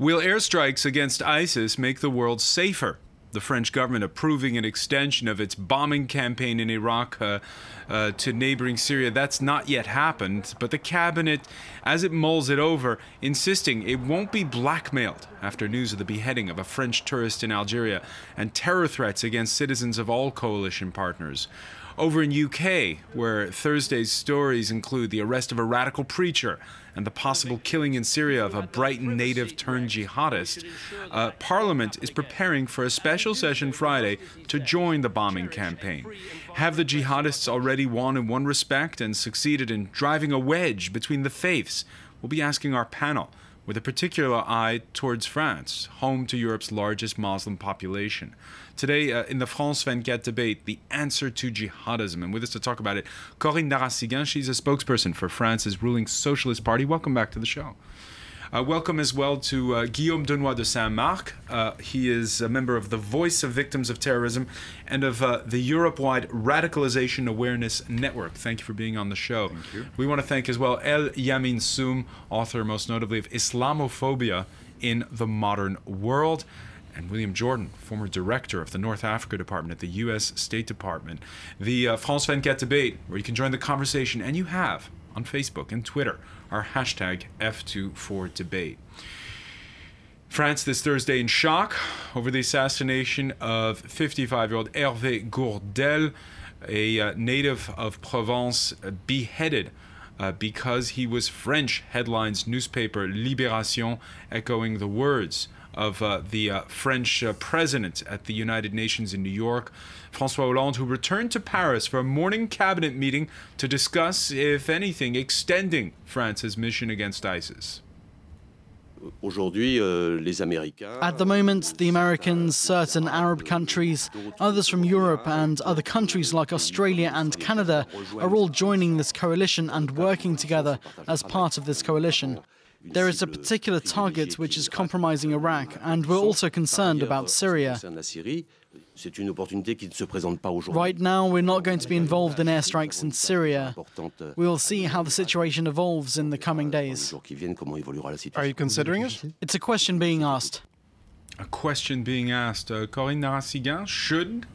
Will airstrikes against ISIS make the world safer? The French government approving an extension of its bombing campaign in Iraq to neighboring Syria. That's not yet happened, but the cabinet, as it mulls it over, insisting it won't be blackmailed after news of the beheading of a French tourist in Algeria and terror threats against citizens of all coalition partners. Over in UK, where Thursday's stories include the arrest of a radical preacher and the possible killing in Syria of a Brighton native turned jihadist, Parliament is preparing for a special session Friday to join the bombing campaign. Have the jihadists already won in one respect and succeeded in driving a wedge between the faiths? We'll be asking our panel, with a particular eye towards France, home to Europe's largest Muslim population. Today, in the France 24 debate, the answer to jihadism. And with us to talk about it, Corinne Narassiguin. She's a spokesperson for France's ruling Socialist Party. Welcome back to the show. Welcome as well to Guillaume Denoy de Saint-Marc. He is a member of the Voice of Victims of Terrorism and of the Europe-wide Radicalization Awareness Network. Thank you for being on the show. Thank you. We want to thank as well El Yamin Soum, author most notably of Islamophobia in the Modern World, and William Jordan, former director of the North Africa Department at the U.S. State Department. The France 24 debate, where you can join the conversation, and you have, on Facebook and Twitter, our hashtag F24Debate. France this Thursday in shock over the assassination of 55-year-old Hervé Gourdel, a native of Provence, beheaded because he was French. Headlines newspaper Libération echoing the words of the French president at the United Nations in New York, François Hollande, who returned to Paris for a morning cabinet meeting to discuss, if anything, extending France's mission against ISIS. At the moment, the Americans, certain Arab countries, others from Europe and other countries like Australia and Canada are all joining this coalition and working together as part of this coalition. There is a particular target which is compromising Iraq, and we're also concerned about Syria. Right now, we're not going to be involved in airstrikes in Syria. We will see how the situation evolves in the coming days. Are you considering it? It's a question being asked. A question being asked. Corinne Narassiguin, should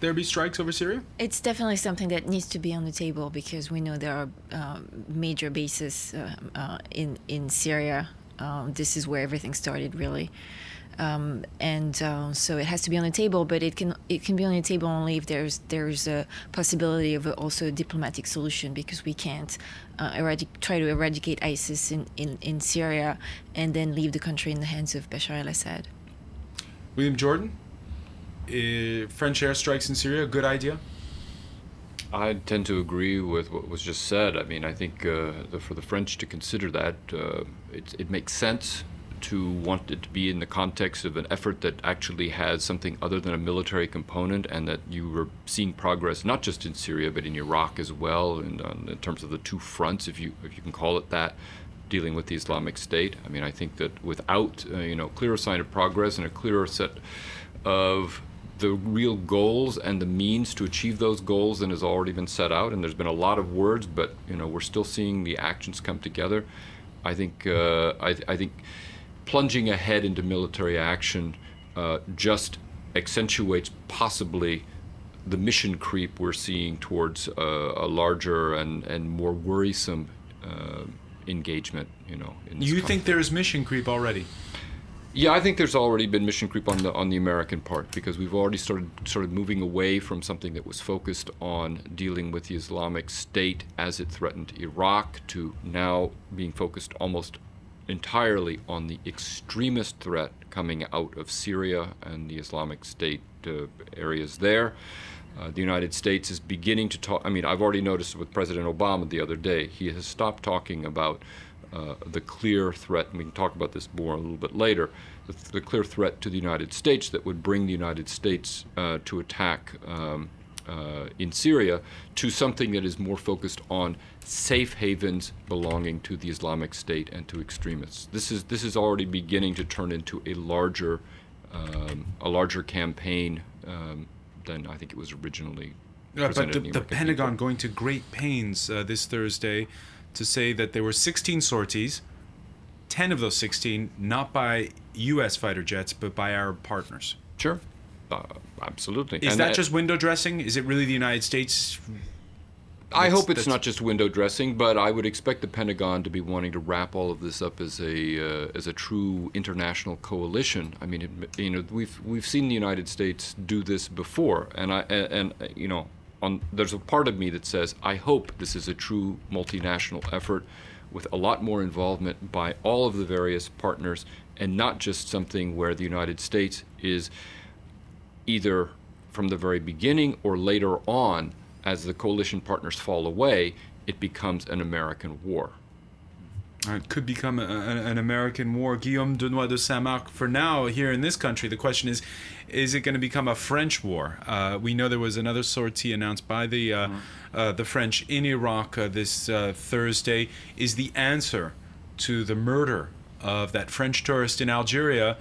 there be strikes over Syria? It's definitely something that needs to be on the table because we know there are major bases in Syria. This is where everything started, really. So it has to be on the table, but it can be on the table only if there's a possibility of also a diplomatic solution, because we can't try to eradicate ISIS in Syria and then leave the country in the hands of Bashar al-Assad. William Jordan, French airstrikes in Syria, a good idea? I tend to agree with what was just said. I mean, I think for the French to consider that, it makes sense to want it to be in the context of an effort that actually has something other than a military component, and that you were seeing progress not just in Syria but in Iraq as well, and in terms of the two fronts, if you can call it that, dealing with the Islamic State. I mean, I think that without clearer sign of progress and a clearer set of the real goals and the means to achieve those goals than has already been set out, and there's been a lot of words, but we're still seeing the actions come together. I think I think plunging ahead into military action just accentuates possibly the mission creep we're seeing towards a larger and more worrisome engagement. In this You think there is mission creep already? Yeah, I think there's already been mission creep on the American part, because we've already started moving away from something that was focused on dealing with the Islamic State as it threatened Iraq to now being focused almost entirely on the extremist threat coming out of Syria and the Islamic State areas there. The United States is beginning to talk. I mean, I've already noticed with President Obama the other day, he has stopped talking about the clear threat, and we can talk about this more a little bit later, the clear threat to the United States that would bring the United States to attack in Syria, to something that is more focused on safe havens belonging to the Islamic State and to extremists. This is already beginning to turn into a larger campaign than I think it was originally presented. But the Pentagon going to great pains this Thursday to say that there were 16 sorties 10 of those 16 not by U.S. fighter jets, but by Arab partners. Sure. Absolutely. Is that just window dressing? Is it really the United States? I hope it's not just window dressing, but I would expect the Pentagon to be wanting to wrap all of this up as a true international coalition. I mean, we've seen the United States do this before, and there's a part of me that says I hope this is a true multinational effort with a lot more involvement by all of the various partners, and not just something where the United States is either from the very beginning or later on, as the coalition partners fall away, it becomes an American war. It could become an American war. Guillaume Denoy de Saint-Marc, for now, here in this country, the question is it going to become a French war? We know there was another sortie announced by the French in Iraq this Thursday. Is the answer to the murder of that French tourist in Algeria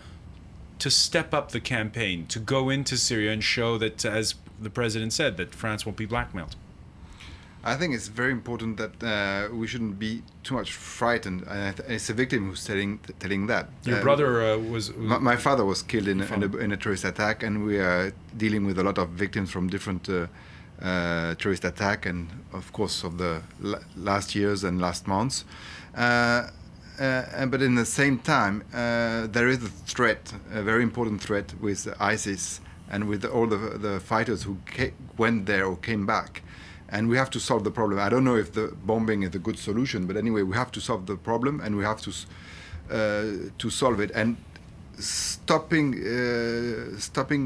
to step up the campaign, to go into Syria and show that, as the president said, that France won't be blackmailed? I think it's very important that we shouldn't be too much frightened. It's a victim who's telling that. Your brother was... My father was killed in a terrorist attack, and we are dealing with a lot of victims from different terrorist attack, and of course of the last years and last months. But in the same time, there is a threat, a very important threat with ISIS and with all the fighters who went there or came back. And we have to solve the problem. I don't know if the bombing is a good solution, but anyway, we have to solve the problem, and we have to solve it. And stopping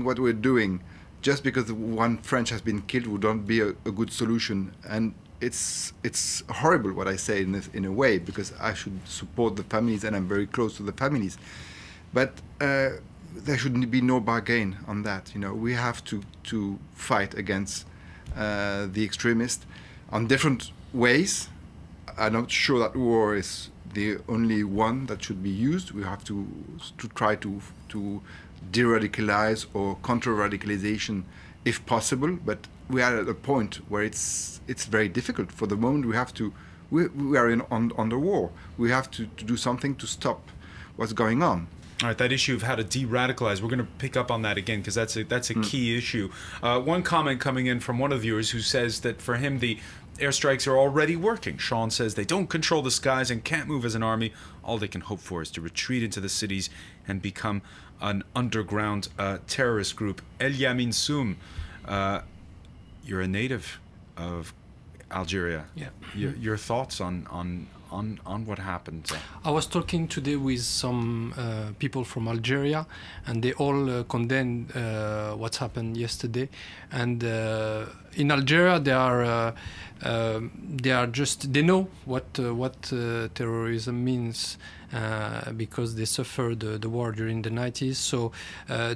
what we're doing just because one French has been killed would not be a good solution. And it's horrible what I say in a way, because I should support the families and I'm very close to the families. But there should be no bargain on that. We have to fight against the extremists on different ways. I'm not sure that war is the only one that should be used. We have to try to de-radicalize or counter-radicalization if possible, but we are at a point where it's very difficult. For the moment, we are on the war. We have to do something to stop what's going on. All right, that issue of how to de-radicalize, we're going to pick up on that again, because that's a key issue. One comment coming in from one of the viewers who says that for him the airstrikes are already working. Sean says they don't control the skies and can't move as an army. All they can hope for is to retreat into the cities and become an underground terrorist group. El Yamin Soum, you're a native of Algeria. Yeah. Your thoughts on what happened? I was talking today with some people from Algeria, and they all condemned what's happened yesterday. And in Algeria, they know what terrorism means. Because they suffered the war during the 90s. So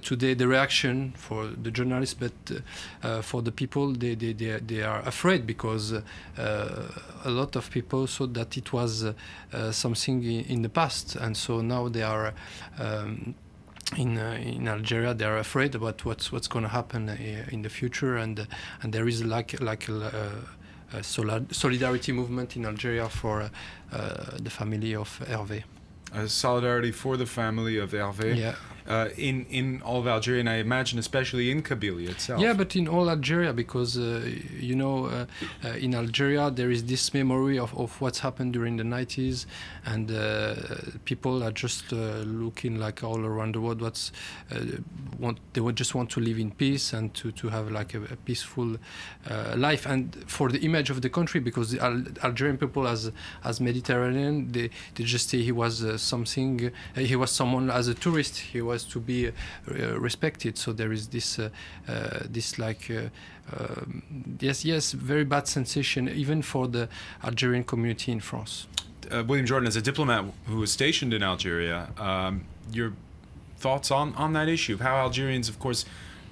today the reaction for the journalists, but for the people, they are afraid, because a lot of people thought that it was something in the past, and so now they are in Algeria. They are afraid about what's going to happen in the future, and there is like a solidarity movement in Algeria for the family of Hervé. Solidarity for the family of Hervé. Yeah. In all of Algeria, and I imagine especially in Kabylia itself. Yeah, but in all Algeria, because in Algeria there is this memory of what's happened during the 90s, and people are just looking like all around the world they would just want to live in peace and to have like a peaceful life, and for the image of the country, because the Algerian people as Mediterranean, they just say he was someone as a tourist, he was to be respected. So there is this very bad sensation even for the Algerian community in France. William Jordan, as a diplomat who was stationed in Algeria, your thoughts on that issue of how Algerians, of course,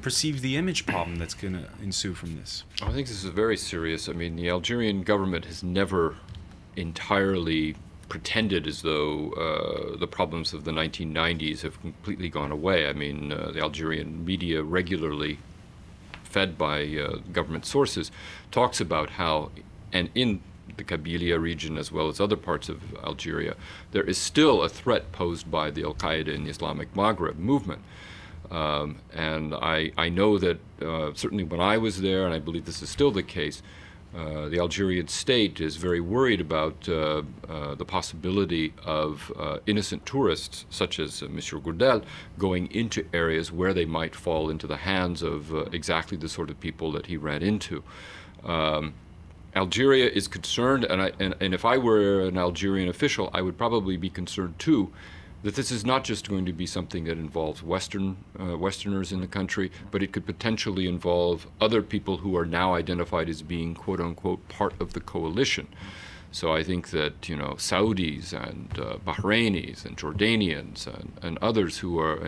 perceive the image problem that's going to ensue from this? I think this is very serious. I mean, the Algerian government has never entirely pretended as though the problems of the 1990s have completely gone away. I mean, the Algerian media regularly, fed by government sources, talks about how, and in the Kabylia region as well as other parts of Algeria, there is still a threat posed by the Al-Qaeda and the Islamic Maghreb movement. And I know that certainly when I was there, and I believe this is still the case, the Algerian state is very worried about the possibility of innocent tourists, such as Monsieur Gourdel, going into areas where they might fall into the hands of exactly the sort of people that he ran into. Algeria is concerned, and if I were an Algerian official, I would probably be concerned too, that this is not just going to be something that involves Westerners in the country, but it could potentially involve other people who are now identified as being quote-unquote part of the coalition. So I think that, you know, Saudis and Bahrainis and Jordanians and others who are,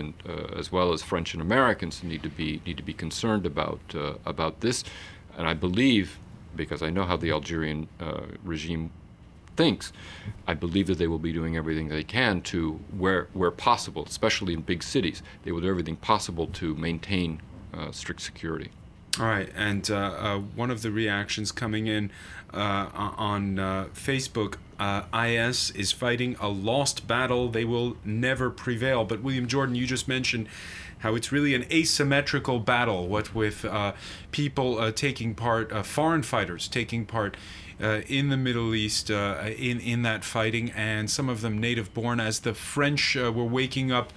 as well as French and Americans, need to be concerned about this. And I believe, because I know how the Algerian regime thinks, I believe that they will be doing everything they can to, where possible, especially in big cities, they will do everything possible to maintain strict security. All right, and one of the reactions coming in on Facebook, IS is fighting a lost battle. They will never prevail. But William Jordan, you just mentioned how it's really an asymmetrical battle, what with people taking part, foreign fighters taking part in the Middle East in that fighting, and some of them native-born. As the French were waking up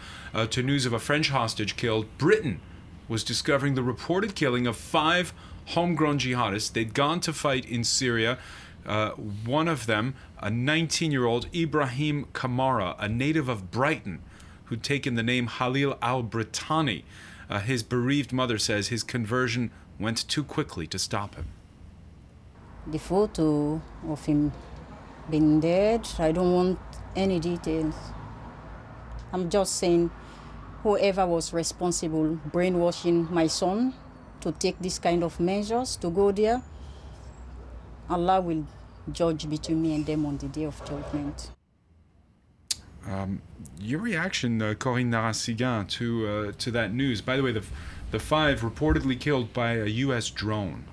to news of a French hostage killed, Britain was discovering the reported killing of 5 homegrown jihadists. They'd gone to fight in Syria. One of them, a 19-year-old Ibrahim Kamara, a native of Brighton, who'd taken the name Halil al-Brittani. His bereaved mother says his conversion went too quickly to stop him. The photo of him being dead, I don't want any details. I'm just saying whoever was responsible brainwashing my son to take this kind of measures, to go there, Allah will judge between me and them on the day of judgment. Your reaction, Corinne Narassigan, to that news. By the way, the 5 reportedly killed by a U.S. drone.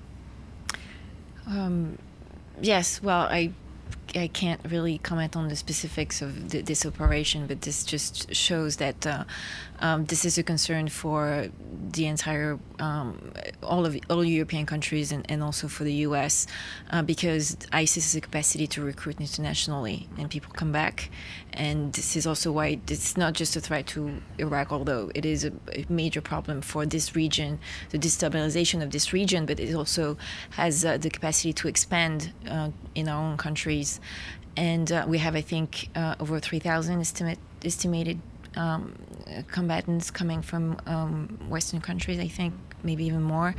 Yes, well, I can't really comment on the specifics of this operation, but this just shows that this is a concern for the entire, all European countries and also for the U.S. Because ISIS has a capacity to recruit internationally and people come back. And this is also why it's not just a threat to Iraq, although it is a major problem for this region, the destabilization of this region, but it also has the capacity to expand in our own countries. And we have, I think, over 3,000 estimated combatants coming from Western countries, I think, maybe even more.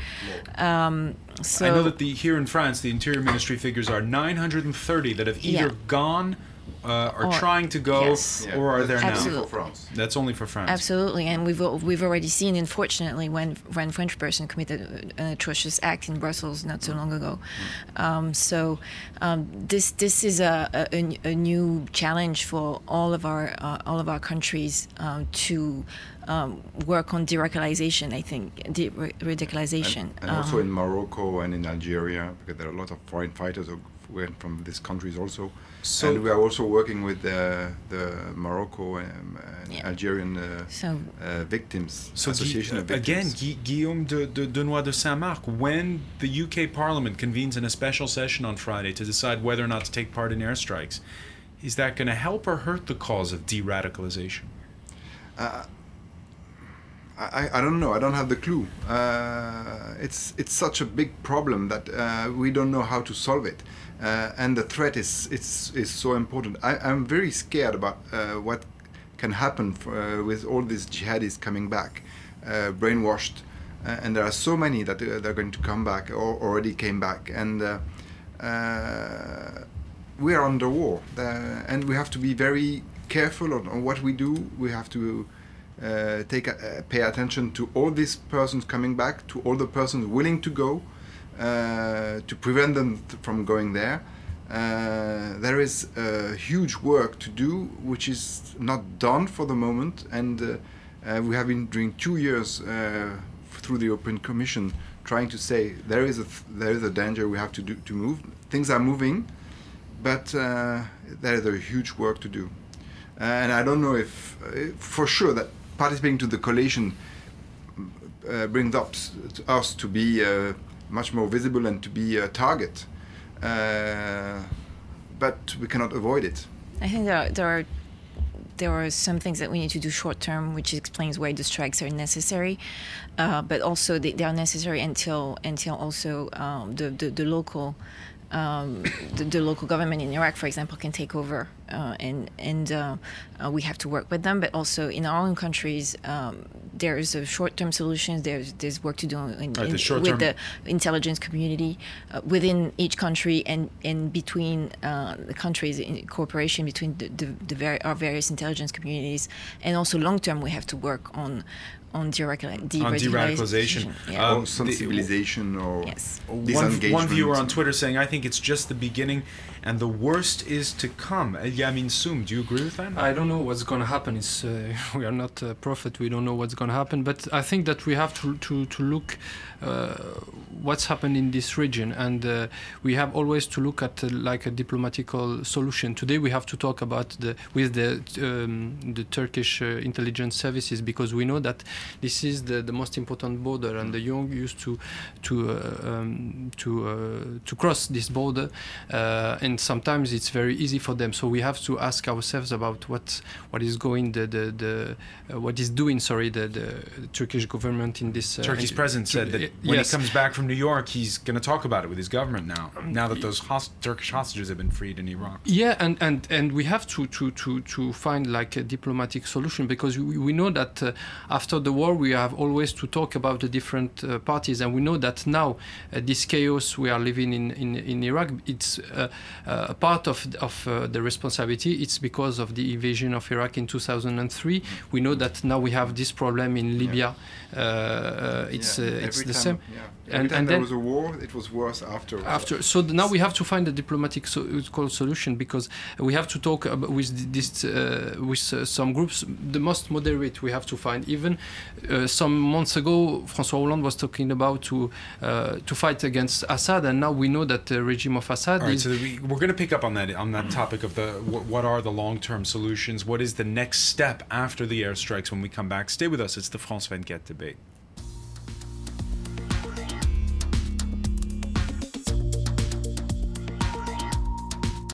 So I know that here in France, the Interior Ministry figures are 930 that have either gone, are trying to go, yes, or are there Absolutely. now. For France. That's only for France. Absolutely, and we've already seen, unfortunately, when French person committed an atrocious act in Brussels not so long ago. This is a new challenge for all of our countries to work on de-radicalization. I think de-radicalization, and also in Morocco and in Algeria, because there are a lot of foreign fighters who went from these countries also. So, and we are also working with the Morocco and Algerian victims, Association of Victims. Again, Guillaume de Noix de Saint-Marc, when the UK Parliament convenes in a special session on Friday to decide whether or not to take part in airstrikes, is that going to help or hurt the cause of de-radicalization? I don't know. I don't have the clue. It's such a big problem that we don't know how to solve it, and the threat is so important. I'm very scared about what can happen with all these jihadis coming back, brainwashed, and there are so many that they're going to come back or already came back, and we are under war, and we have to be very careful on what we do. We have to pay attention to all these persons coming back, to all the persons willing to go, to prevent them from going there. There is huge work to do, which is not done for the moment, and we have been during 2 years through the European Commission trying to say there is a danger, we have to move. Things are moving, but there is a huge work to do. And I don't know if, for sure, that participating to the coalition brings us to be much more visible and to be a target. But we cannot avoid it. I think there are some things that we need to do short term, which explains why the strikes are necessary. But also they are necessary until also the local. The local government in Iraq, for example, can take over, and we have to work with them. But also in our own countries, there's a short-term solutions. There's work to do with the intelligence community within each country and between the countries, in cooperation between our various intelligence communities. And also long-term, we have to work on deradicalization. Yeah. Or sensibilization or disengagement. One viewer on Twitter saying, I think it's just the beginning and the worst is to come. Yamin Soum, do you agree with that? I don't know what's going to happen. We are not a prophet. We don't know what's going to happen. But I think that we have to look what's happened in this region. And we have always to look at like a diplomatical solution. Today we have to talk about with the Turkish intelligence services, because we know that this is the most important border, and the young used to cross this border, and sometimes it's very easy for them. So we have to ask ourselves about what is doing the Turkish government in this. Turkey's president said that when he comes back from New York, he's going to talk about it with his government now that those Turkish hostages have been freed in Iraq. Yeah, and we have to find like a diplomatic solution, because we know that after the war we have always to talk about the different parties, and we know that now this chaos we are living in Iraq, it's a part of the responsibility. It's because of the invasion of Iraq in 2003. We know that now we have this problem in Libya. It's the same. Yeah. Every time there was a war, it was worse after. So now we have to find a diplomatic solution, because we have to talk with some groups. The most moderate we have to find. Even some months ago, François Hollande was talking about to fight against Assad, and now we know that the regime of Assad. All right, so we're going to pick up on that topic of what are the long-term solutions. What is the next step after the airstrikes when we come back? Stay with us. It's the France 24 debate.